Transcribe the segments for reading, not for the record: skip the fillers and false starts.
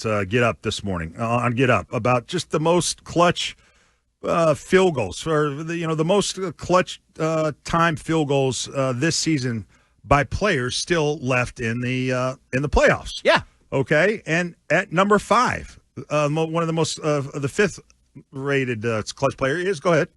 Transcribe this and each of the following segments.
Get Up this morning on Get Up about just the most clutch field goals, or the most clutch time field goals this season by players still left in the playoffs. Yeah. Okay, and at number 5, one of the most the 5th rated clutch player is. Go ahead.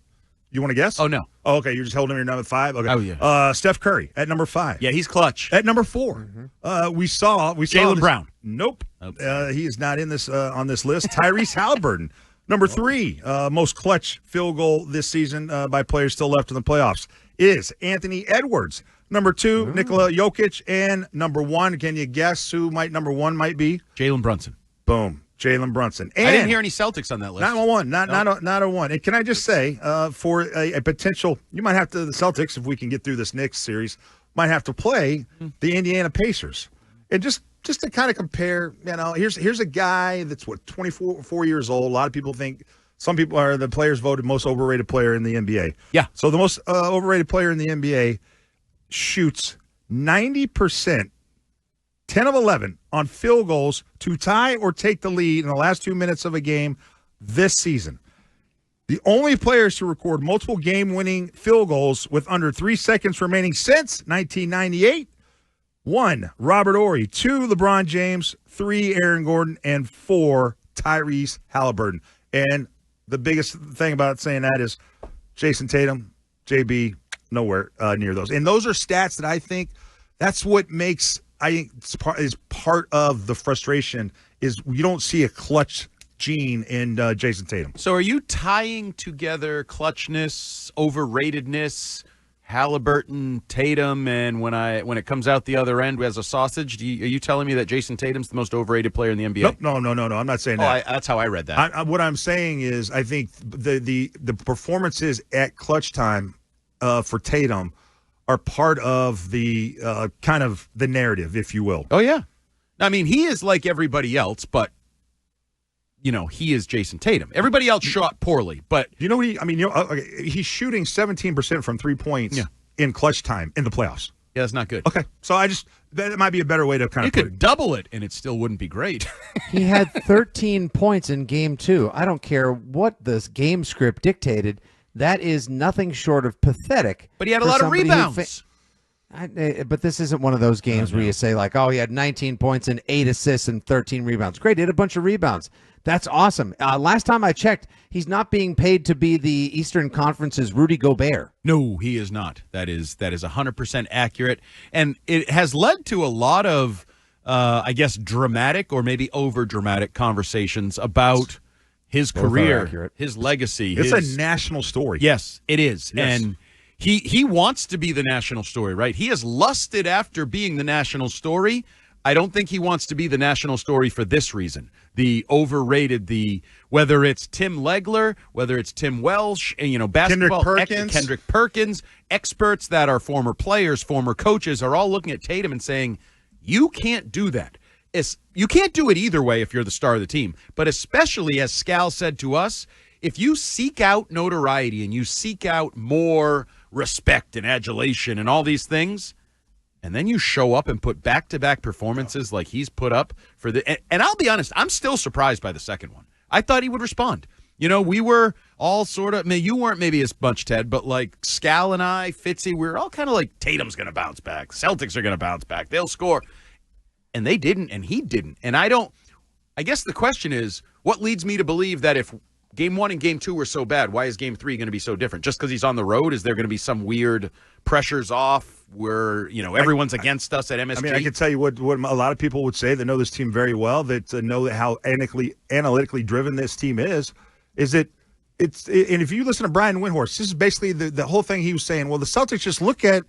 You want to guess? Oh, no. Oh, okay, you're just holding your number 5? Okay. Oh, yeah. Steph Curry at number 5. Yeah, he's clutch. At number 4, we saw Jaylen Brown. Nope. He is not in this on this list. Tyrese Halliburton, number 3, most clutch field goal this season by players still left in the playoffs is Anthony Edwards. Number 2, Nikola Jokic, and number 1. Can you guess who number 1 might be? Jalen Brunson. Boom. Jalen Brunson. And I didn't hear any Celtics on that list. Not a 1. Not a 1. And can I just say, for a potential, you might have to, the Celtics, if we can get through this Knicks series, might have to play the Indiana Pacers. And just to kind of compare, here's a guy that's, 24 years old. A lot of people think, some people are the players voted most overrated player in the NBA. Yeah. So the most overrated player in the NBA shoots 90%, 10 of 11 on field goals to tie or take the lead in the last 2 minutes of a game this season. The only players to record multiple game-winning field goals with under 3 seconds remaining since 1998: 1, Robert Horry; 2, LeBron James; 3, Aaron Gordon; and 4, Tyrese Halliburton. And the biggest thing about saying that is Jayson Tatum, JB, nowhere near those. And those are stats that I think that's what makes – I think is part of the frustration is you don't see a clutch gene in Jayson Tatum. So are you tying together clutchness, overratedness, Halliburton, Tatum, and when it comes out the other end as a sausage, are you telling me that Jayson Tatum's the most overrated player in the NBA? No. I'm not saying that. That's how I read that. What I'm saying is I think the performances at clutch time for Tatum are part of the kind of the narrative, if you will. Oh, yeah. I mean, he is like everybody else, but, he is Jayson Tatum. Everybody else shot poorly, but... he's shooting 17% from 3 points in clutch time in the playoffs. Yeah, that's not good. Okay, so that might be a better way to kind of put it. You could double it, and it still wouldn't be great. He had 13 points in Game 2. I don't care what the game script dictated. That is nothing short of pathetic. But he had a lot of rebounds. But this isn't one of those games where you say, like, he had 19 points and 8 assists and 13 rebounds. Great, he had a bunch of rebounds. That's awesome. Last time I checked, he's not being paid to be the Eastern Conference's Rudy Gobert. No, he is not. That is 100% accurate. And it has led to a lot of, dramatic or maybe over-dramatic conversations about his career, his legacy. It's a national story. Yes, it is. Yes. And he wants to be the national story, right? He has lusted after being the national story. I don't think he wants to be the national story for this reason. The overrated, whether it's Tim Legler, whether it's Tim Welsh, and basketball Kendrick Perkins, experts that are former players, former coaches are all looking at Tatum and saying, you can't do that. You can't do it either way if you're the star of the team. But especially, as Scal said to us, if you seek out notoriety and you seek out more respect and adulation and all these things, and then you show up and put back-to-back performances like he's put up for and I'll be honest, I'm still surprised by the second one. I thought he would respond. We were all sort of, you weren't maybe as much, Ted, but like Scal and I, Fitzy, we were all kind of like, Tatum's going to bounce back. Celtics are going to bounce back. They'll score. And they didn't, and he didn't. And I guess the question is, what leads me to believe that if Game 1 and Game 2 were so bad, why is Game 3 going to be so different? Just because he's on the road? Is there going to be some weird pressures off where, everyone's against us at MSG? I can tell you what a lot of people would say that know this team very well, that know how analytically driven this team is that and if you listen to Brian Windhorst, this is basically the whole thing he was saying. Well, the Celtics just look at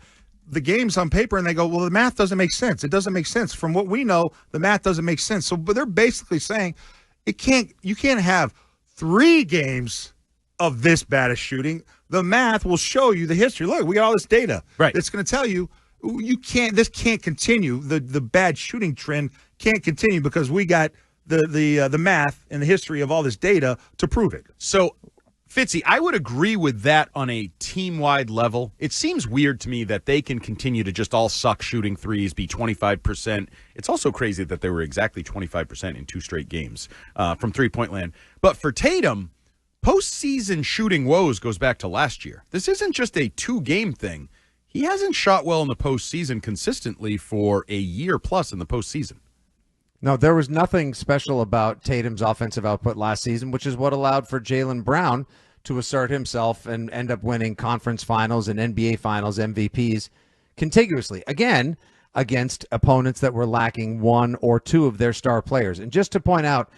the games on paper and they go, well, the math doesn't make sense. It doesn't make sense. From what we know, the math doesn't make sense. So, but they're basically saying you can't have 3 games of this bad of shooting. The math will show you the history. Look, we got all this data. Right. It's going to tell you this can't continue. The bad shooting trend can't continue because we got the math and the history of all this data to prove it. So Fitzy, I would agree with that on a team-wide level. It seems weird to me that they can continue to just all suck shooting threes, be 25%. It's also crazy that they were exactly 25% in 2 straight games from three-point land. But for Tatum, postseason shooting woes goes back to last year. This isn't just a 2-game thing. He hasn't shot well in the postseason consistently for a year plus in the postseason. No, there was nothing special about Tatum's offensive output last season, which is what allowed for Jaylen Brown to assert himself and end up winning conference finals and NBA finals MVPs contiguously, again, against opponents that were lacking 1 or 2 of their star players. And just to point out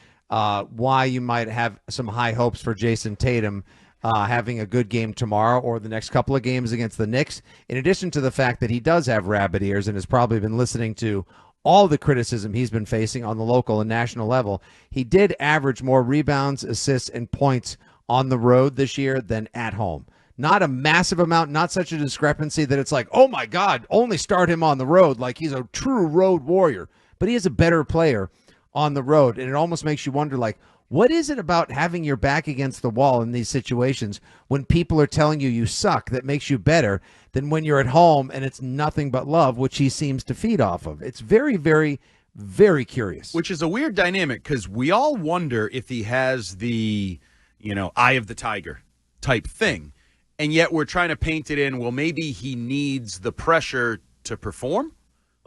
why you might have some high hopes for Jayson Tatum having a good game tomorrow or the next couple of games against the Knicks, in addition to the fact that he does have rabbit ears and has probably been listening to all the criticism he's been facing on the local and national level, he did average more rebounds, assists, and points on the road this year than at home. Not a massive amount, not such a discrepancy that it's like, oh my God, only start him on the road like he's a true road warrior. But he is a better player on the road, and it almost makes you wonder, like, what is it about having your back against the wall in these situations when people are telling you you suck that makes you better than when you're at home and it's nothing but love, which he seems to feed off of? It's very, very, very curious. Which is a weird dynamic because we all wonder if he has the, eye of the tiger type thing. And yet we're trying to paint it in, well, maybe he needs the pressure to perform.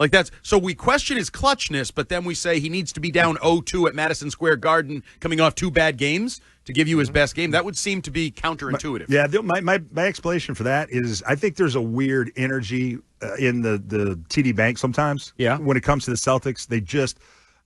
Like so we question his clutchness, but then we say he needs to be down 0-2 at Madison Square Garden coming off 2 bad games to give you his best game. That would seem to be counterintuitive. Yeah, my explanation for that is I think there's a weird energy in the TD Bank sometimes. Yeah. When it comes to the Celtics,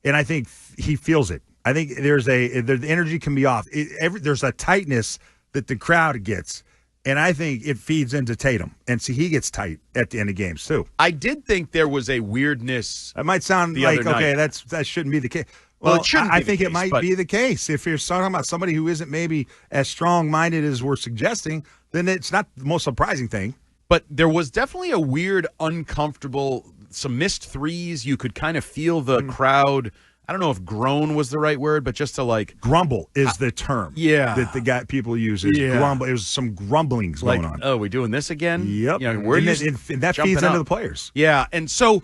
and I think he feels it. I think the energy can be off. There's a tightness that the crowd gets. And I think it feeds into Tatum. And see, he gets tight at the end of games, too. I did think there was a weirdness. It might sound like, okay, that shouldn't be the case. Well, it shouldn't be I think it might be the case. If you're talking about somebody who isn't maybe as strong-minded as we're suggesting, then it's not the most surprising thing. But there was definitely a weird, uncomfortable, some missed threes. You could kind of feel the crowd. I don't know if groan was the right word, but just to like grumble is the term. That the people use is grumble. It was some grumblings going on. Oh, we doing this again? Yep. And that feeds into the players. Yeah, and so,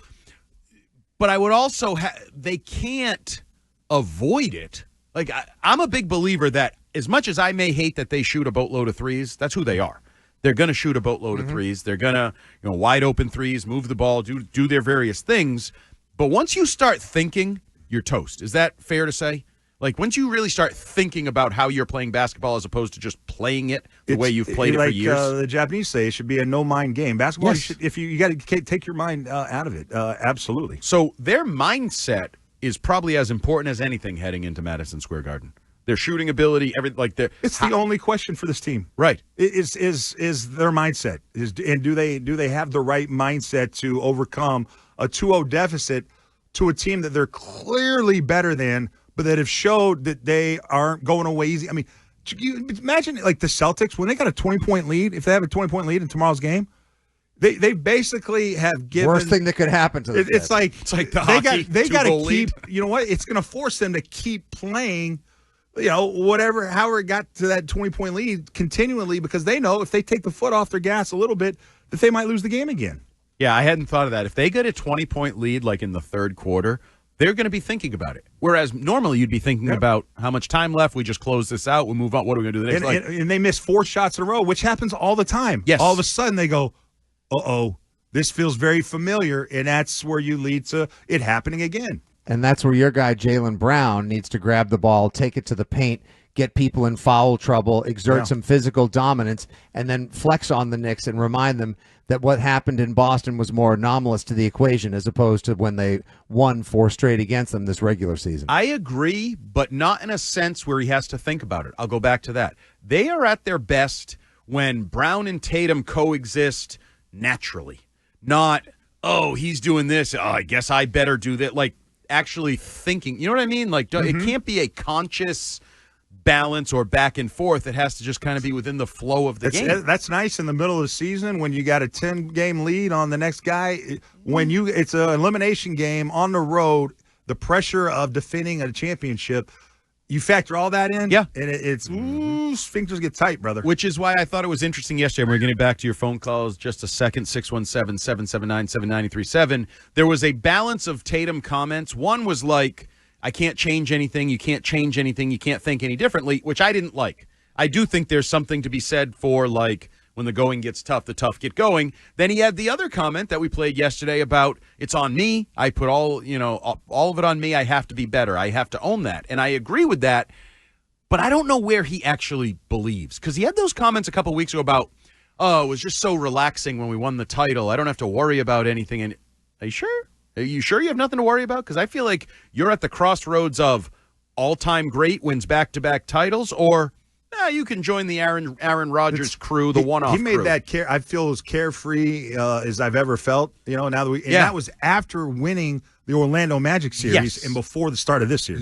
but I would also they can't avoid it. Like I'm a big believer that as much as I may hate that they shoot a boatload of threes, that's who they are. They're going to shoot a boatload of threes. They're going to wide open threes, move the ball, do their various things. But once you start thinking, you're toast. Is that fair to say? Like, once you really start thinking about how you're playing basketball as opposed to just playing it the way you've played it for years. The Japanese say it should be a no-mind game. Basketball, you got to take your mind out of it. Absolutely. So their mindset is probably as important as anything heading into Madison Square Garden. Their shooting ability, everything it's the only question for this team, right? Is their mindset and do they have the right mindset to overcome a 2-0 deficit to a team that they're clearly better than, but that have showed that they aren't going away easy? I mean, you imagine like the Celtics when they got a 20-point lead. If they have a 20-point lead in tomorrow's game, they basically have given worst thing that could happen to them. It's like the they got to keep. Lead. You know what? It's going to force them to keep playing. However it got to that 20-point lead continually, because they know if they take the foot off their gas a little bit, that they might lose the game again. Yeah, I hadn't thought of that. If they get a 20-point lead like in the third quarter, they're going to be thinking about it. Whereas normally you'd be thinking about how much time left, we just close this out, we move on, what are we going to do the next? And they miss 4 shots in a row, which happens all the time. Yes. All of a sudden they go, uh-oh, this feels very familiar, and that's where you lead to it happening again. And that's where your guy, Jaylen Brown, needs to grab the ball, take it to the paint, get people in foul trouble, exert some physical dominance, and then flex on the Knicks and remind them that what happened in Boston was more anomalous to the equation as opposed to when they won 4 straight against them this regular season. I agree, but not in a sense where he has to think about it. I'll go back to that. They are at their best when Brown and Tatum coexist naturally. Not, oh, he's doing this, oh, I guess I better do that. Like, actually thinking, you know what I mean? Like, it can't be a conscious balance or back and forth. It has to just kind of be within the flow of the game. That's nice in the middle of the season when you got a 10-game lead on the next guy. When it's an elimination game on the road, the pressure of defending a championship, You factor all that in, Yeah. and it's sphincters get tight, brother. Which is why I thought it was interesting yesterday. We're going to get back to your phone calls just a second, 617-779-7937. There was a balance of Tatum comments. One was like, I can't change anything, you can't change anything, you can't think any differently, which I didn't like. I do think there's something to be said for, like, when the going gets tough, the tough get going. Then he had the other comment that we played yesterday about it's on me. I put all of it on me. I have to be better. I have to own that. And I agree with that. But I don't know where he actually believes, because he had those comments a couple weeks ago about, oh, it was just so relaxing when we won the title. I don't have to worry about anything. And are you sure? Are you sure you have nothing to worry about? Because I feel like you're at the crossroads of all-time great wins back-to-back titles, or you can join the Aaron Rodgers crew, the one-off He made crew. that I feel as carefree as I've ever felt. Now that that was after winning the Orlando Magic series and before the start of this series.